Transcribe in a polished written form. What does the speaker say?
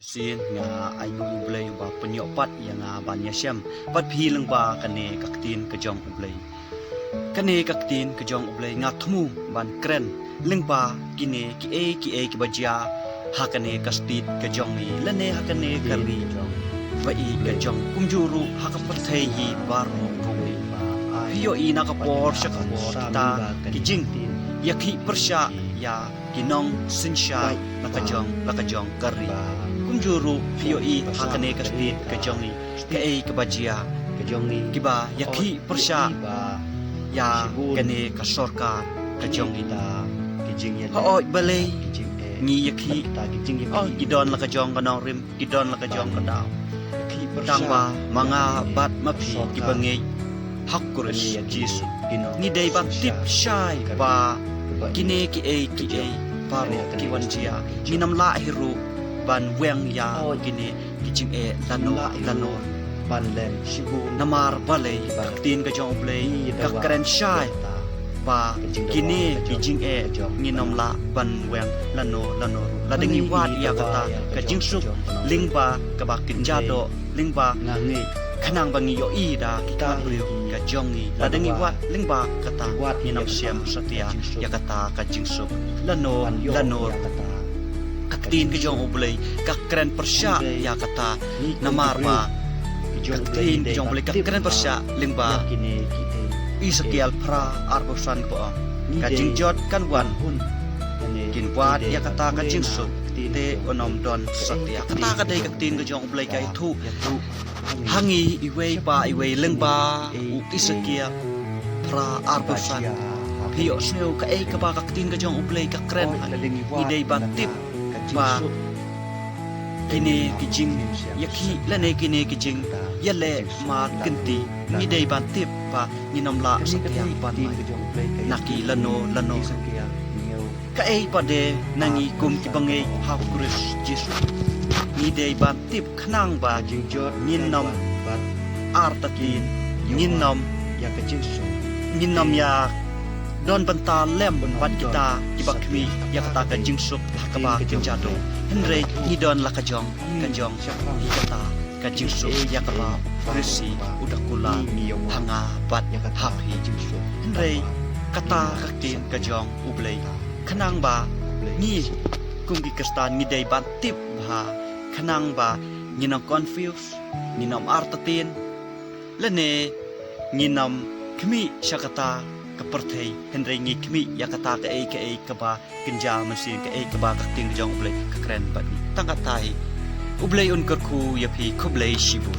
Sin nga ainu ublay ba penyopat yang banyak syam pat hilang ba kane kaktin kejong ublay kane kaktin kejong ublay nga thmu ban kren ling ba kine ki e ki bajia ha kane kastit kejong ni lane ha kane kari ba i kejong kumjuru ha ka pathai hi baro rumi hiyo i na ka por sha ka por ta kijing yakhi persya ya kinong sinshai lakajong kari kumjuru POE hakane kastit kajongi ke kabajia kajongi kiba yakhi persya ya kane kasorka kajongi da kijing ya ho balay ni yakhi oh gidon la kajong kanong rim gidon la kajong kadaw tang ba mga bat mapi kibangi hakkuris jisu ni day ba tip shy ba kine ki e paro kiwanjia ni namla hiru ban weng ya gini kijing e lano ban lem shibu namar balay tin ka jong play ka kren shai ba gini kijing e nginom la ban weng lano ladengi wat ya kata ka jingsuk lingba ka ba kinjado lingba ngangi kanang bangi yo ida kita riu ka jongi ladengi wat lingba kata wat nginom siam satya ya kata ka jingsuk lano kata kaktin ke jong ublay kakren persya ya kata namar ba kaktin ke jong ublay kakren persya lingba isakial pra arbosan ko kajing jot kan wan kin wat ya kata kajing su te onom don satya kata kadai kaktin ke jong ublay kai thu hangi iwei lingba isakia pra arbosan pio sneu ka ka ba kaktin ke jong ublay kakren idei batip ba kini kijing yakhi lane kini kijing yale ma kinti ni dei ban tip ba ni namla sakya ban naki lano ka pa de nangi kum ki bangai ha kuris jisu ni dei ban tip khnang ba jingjot nin nam ba artakin nin nam ya kijing su nin nam ya don banta lem ban kita kibakmi ya kata ka jingsuk kaba kinjado henre ni don la kajong kata ka jingsuk ya kaba resi udakula hanga bat hapi jingsuk henre kata kaktin kajong ublay kanang ba ni kumgi kastan ni day ban tip ba kanang ba ni nam confuse ni nam artatin lene ni nam kmi syakata kaperthai henry ngi kmi ya kata ka ba kinja mesin ka ba kakting jong ublay kakren bat ni tangkatai ublay un kerku ya phi kublay shibu